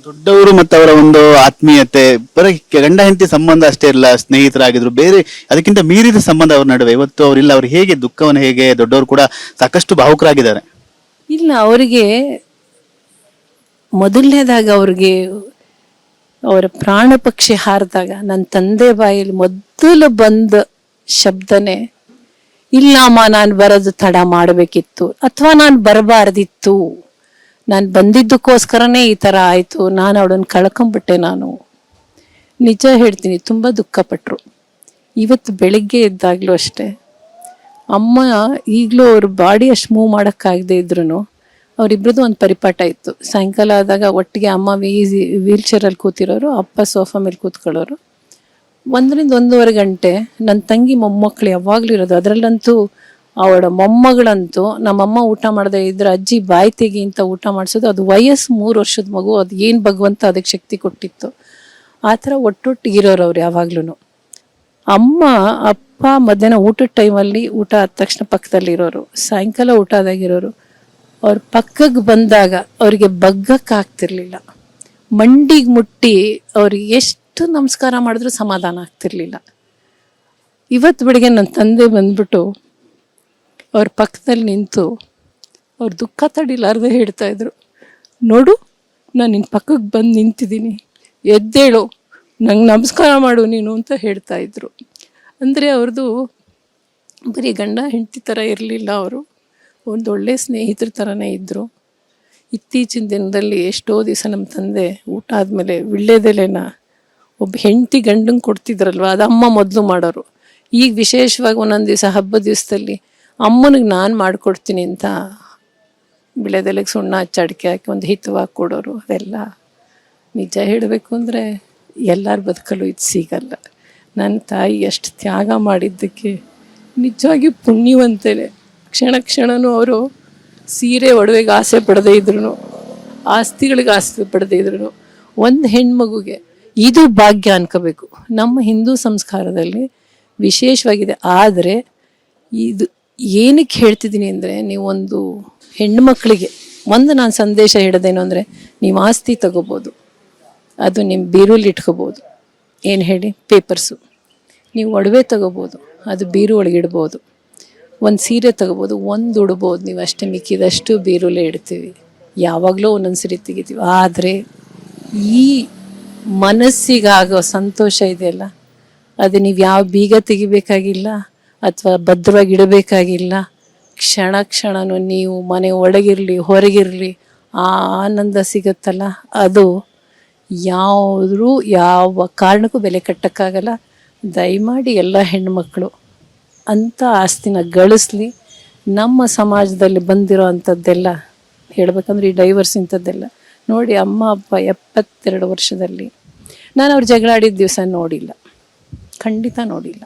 ದೊಡ್ಡವರು ಮತ್ತು ಅವರ ಒಂದು ಆತ್ಮೀಯತೆ ಬರೀ ಗಂಡ ಹೆಂಡತಿ ಸಂಬಂಧ ಅಷ್ಟೇ ಇಲ್ಲ, ಸ್ನೇಹಿತರಾಗಿದ್ರು, ಬೇರೆ ಅದಕ್ಕಿಂತ ಮೀರಿದ ಸಂಬಂಧ ಅವ್ರ ನಡುವೆ. ಇವತ್ತು ಅವರಿಲ್ಲ, ಅವ್ರು ಹೇಗೆ ದುಃಖವನ್ನು ಹೇಗೆ, ದೊಡ್ಡವರು ಕೂಡ ಸಾಕಷ್ಟು ಭಾವುಕರಾಗಿದ್ದಾರೆ. ಇಲ್ಲ, ಅವರಿಗೆ ಮೊದಲನೇದಾಗ ಅವ್ರಿಗೆ ಅವರ ಪ್ರಾಣ ಪಕ್ಷಿ ಹಾರಿದಾಗ ನನ್ನ ತಂದೆ ಬಾಯಲ್ಲಿ ಮೊದಲು ಬಂದ ಶಬ್ದನೇ, ಇಲ್ಲಮ್ಮ ನಾನು ಬರೋದು ತಡ ಮಾಡಬೇಕಿತ್ತು, ಅಥವಾ ನಾನು ಬರಬಾರ್ದಿತ್ತು, ನಾನು ಬಂದಿದ್ದಕ್ಕೋಸ್ಕರನೇ ಈ ಥರ ಆಯಿತು, ನಾನು ಅವಳನ್ನು ಕಳ್ಕೊಂಬಿಟ್ಟೆ. ನಾನು ನಿಜ ಹೇಳ್ತೀನಿ, ತುಂಬ ದುಃಖಪಟ್ಟರು. ಇವತ್ತು ಬೆಳಿಗ್ಗೆ ಎದ್ದಾಗಲೂ ಅಷ್ಟೇ, ಅಮ್ಮ ಈಗಲೂ ಅವ್ರ ಬಾಡಿ ಅಷ್ಟು ಮೂವ್ ಮಾಡೋಕ್ಕಾಗದೇ ಇದ್ರು ಅವರಿಬ್ರದ್ದು ಒಂದು ಪರಿಪಾಠ ಇತ್ತು. ಸಾಯಂಕಾಲ ಆದಾಗ ಒಟ್ಟಿಗೆ ಅಮ್ಮ ವೀಲ್ ಚೇರಲ್ಲಿ ಕೂತಿರೋರು, ಅಪ್ಪ ಸೋಫಾ ಮೇಲೆ ಕೂತ್ಕೊಳ್ಳೋರು. 1-1.5 ಗಂಟೆ ನನ್ನ ತಂಗಿ ಮೊಮ್ಮಕ್ಕಳು ಯಾವಾಗಲೂ ಇರೋದು. ಅದರಲ್ಲಂತೂ ಅವಳ ಮೊಮ್ಮಗಳಂತೂ ನಮ್ಮಮ್ಮ ಊಟ ಮಾಡದೇ ಇದ್ರೆ ಅಜ್ಜಿ ಬಾಯಿ ತೆಗಿ ಅಂತ ಊಟ ಮಾಡಿಸೋದು. ಅದು ವಯಸ್ಸು 3 ವರ್ಷದ ಮಗು, ಅದು ಏನು ಭಗವಂತ ಅದಕ್ಕೆ ಶಕ್ತಿ ಕೊಟ್ಟಿತ್ತು. ಆ ಥರ ಒಟ್ಟೊಟ್ಟಿಗಿರೋರು ಅವ್ರು ಯಾವಾಗ್ಲೂ. ಅಮ್ಮ ಅಪ್ಪ ಮಧ್ಯಾಹ್ನ ಊಟದ ಟೈಮಲ್ಲಿ ಊಟ ಆದ ತಕ್ಷಣ ಪಕ್ಕದಲ್ಲಿರೋರು, ಸಾಯಂಕಾಲ ಊಟ ಆದಾಗಿರೋರು. ಅವ್ರ ಪಕ್ಕಕ್ಕೆ ಬಂದಾಗ ಅವ್ರಿಗೆ ಬಗ್ಗಕ್ಕಾಗ್ತಿರ್ಲಿಲ್ಲ. ಮಂಡಿಗೆ ಮುಟ್ಟಿ ಅವ್ರಿಗೆ ಎಷ್ಟು ನಮಸ್ಕಾರ ಮಾಡಿದ್ರು ಸಮಾಧಾನ ಆಗ್ತಿರ್ಲಿಲ್ಲ. ಇವತ್ತು ಬೆಳಿಗ್ಗೆ ನನ್ನ ತಂದೆ ಬಂದ್ಬಿಟ್ಟು ಅವ್ರ ಪಕ್ಕದಲ್ಲಿ ನಿಂತು ಅವ್ರ ದುಃಖ ತಡಿಲಾರ್ದೆ ಹೇಳ್ತಾ ಇದ್ರು, ನೋಡು ನಾನು ನಿನ್ನ ಪಕ್ಕಕ್ಕೆ ಬಂದು ನಿಂತಿದ್ದೀನಿ, ಎದ್ದೇಳು, ನಂಗೆ ನಮಸ್ಕಾರ ಮಾಡು ನೀನು ಅಂತ ಹೇಳ್ತಾ ಇದ್ರು. ಅಂದರೆ ಅವ್ರದ್ದು ಬರೀ ಗಂಡ ಹೆಂಡತಿ ಥರ ಇರಲಿಲ್ಲ, ಅವರು ಒಂದೊಳ್ಳೆ ಸ್ನೇಹಿತರ ಥರನೇ ಇದ್ದರು. ಇತ್ತೀಚಿನ ದಿನದಲ್ಲಿ ಎಷ್ಟೋ ದಿವಸ ನಮ್ಮ ತಂದೆ ಊಟ ಆದಮೇಲೆ ವಿಳ್ಳೆದೆಲೆನ ಒಬ್ಬ ಹೆಂಡತಿ ಗಂಡಂಗೆ ಕೊಡ್ತಿದ್ರಲ್ವ, ಅದು ಅಮ್ಮ ಮೊದಲು ಮಾಡೋರು. ಈಗ ವಿಶೇಷವಾಗಿ ಒಂದೊಂದು ದಿವಸ ಹಬ್ಬದ ದಿವಸದಲ್ಲಿ ಅಮ್ಮನಿಗೆ ನಾನು ಮಾಡಿಕೊಡ್ತೀನಿ ಅಂತ ವಿಳ್ಳೆದೆಲೆಗೆ ಸುಣ್ಣ ಹಚ್ಚಿ ಅಡಿಕೆ ಹಾಕಿ ಒಂದು ಹಿತವಾಗಿ ಕೊಡೋರು. ಅದೆಲ್ಲ ನಿಜ ಹೇಳಬೇಕು ಅಂದರೆ ಎಲ್ಲರ ಬದುಕಲ್ಲೂ ಇದು ಸಿಗಲ್ಲ. ನನ್ನ ತಾಯಿ ಎಷ್ಟು ತ್ಯಾಗ ಮಾಡಿದ್ದಕ್ಕೆ ನಿಜವಾಗಿ ಪುಣ್ಯವಂತೇನೆ. ಕ್ಷಣ ಕ್ಷಣನೂ ಅವರು ಸೀರೆ ಒಡವೆಗೆ ಆಸೆ ಪಡದೇ ಇದ್ರು, ಆಸ್ತಿಗಳಿಗೆ ಆಸೆ ಪಡದೇ ಇದ್ರು, ಒಂದು ಹೆಣ್ಮಗುಗೆ ಇದು ಭಾಗ್ಯ ಅನ್ಕೋಬೇಕು. ನಮ್ಮ ಹಿಂದೂ ಸಂಸ್ಕಾರದಲ್ಲಿ ವಿಶೇಷವಾಗಿದೆ. ಆದರೆ ಇದು ಏನಕ್ಕೆ ಹೇಳ್ತಿದ್ದೀನಿ ಅಂದರೆ, ನೀವೊಂದು ಹೆಣ್ಮಕ್ಳಿಗೆ ನಾನು ಸಂದೇಶ ಹೇಳೋದೇನು ಅಂದರೆ, ನೀವು ಆಸ್ತಿ ತಗೋಬೋದು, ಅದು ನಿಮ್ಮ ಬೀರಲ್ಲಿ ಇಟ್ಕೋಬೋದು, ಏನು ಹೇಳಿ ಪೇಪರ್ಸು. ನೀವು ಒಡವೆ ತಗೋಬೋದು, ಅದು ಬೀರು ಒಳಗಿಡ್ಬೋದು. ಒಂದು ಸೀರೆ ತಗೋಬೋದು, ಒಂದು ಉಡ್ಬೋದು, ನೀವು ಅಷ್ಟೇ, ಮಿಕ್ಕಿದಷ್ಟು ಬೀರಲ್ಲೇ ಇಡ್ತೀವಿ, ಯಾವಾಗಲೂ ಒಂದೊಂದು ಸರಿ ತೆಗಿತೀವಿ. ಆದರೆ ಈ ಮನಸ್ಸಿಗಾಗೋ ಸಂತೋಷ ಇದೆಯಲ್ಲ, ಅದು ನೀವು ಯಾವ ಬೀಗ ತೆಗಿಬೇಕಾಗಿಲ್ಲ ಅಥವಾ ಭದ್ರವಾಗಿ ಇಡಬೇಕಾಗಿಲ್ಲ. ಕ್ಷಣ ಕ್ಷಣನೂ ನೀವು ಮನೆ ಒಳಗಿರಲಿ ಹೊರಗಿರಲಿ ಆ ಆನಂದ ಸಿಗುತ್ತಲ್ಲ, ಅದು ಯಾವ ಕಾರಣಕ್ಕೂ ಬೆಲೆ ಕಟ್ಟೋಕ್ಕಾಗಲ್ಲ. ದಯಮಾಡಿ ಎಲ್ಲ ಹೆಣ್ಮಕ್ಳು ಅಂಥ ಆಸ್ತಿನ ಗಳಿಸ್ಲಿ. ನಮ್ಮ ಸಮಾಜದಲ್ಲಿ ಬಂದಿರೋ ಅಂಥದ್ದೆಲ್ಲ ಹೇಳ್ಬೇಕಂದ್ರೆ ಈ ಡೈವರ್ಸ್ ಇಂಥದ್ದೆಲ್ಲ ನೋಡಿ. ಅಮ್ಮ ಅಪ್ಪ 72 ವರ್ಷದಲ್ಲಿ ನಾನು ಅವ್ರು ಜಗಳ ಆಡಿದ ದಿವಸ ನೋಡಿಲ್ಲ, ಖಂಡಿತ ನೋಡಿಲ್ಲ.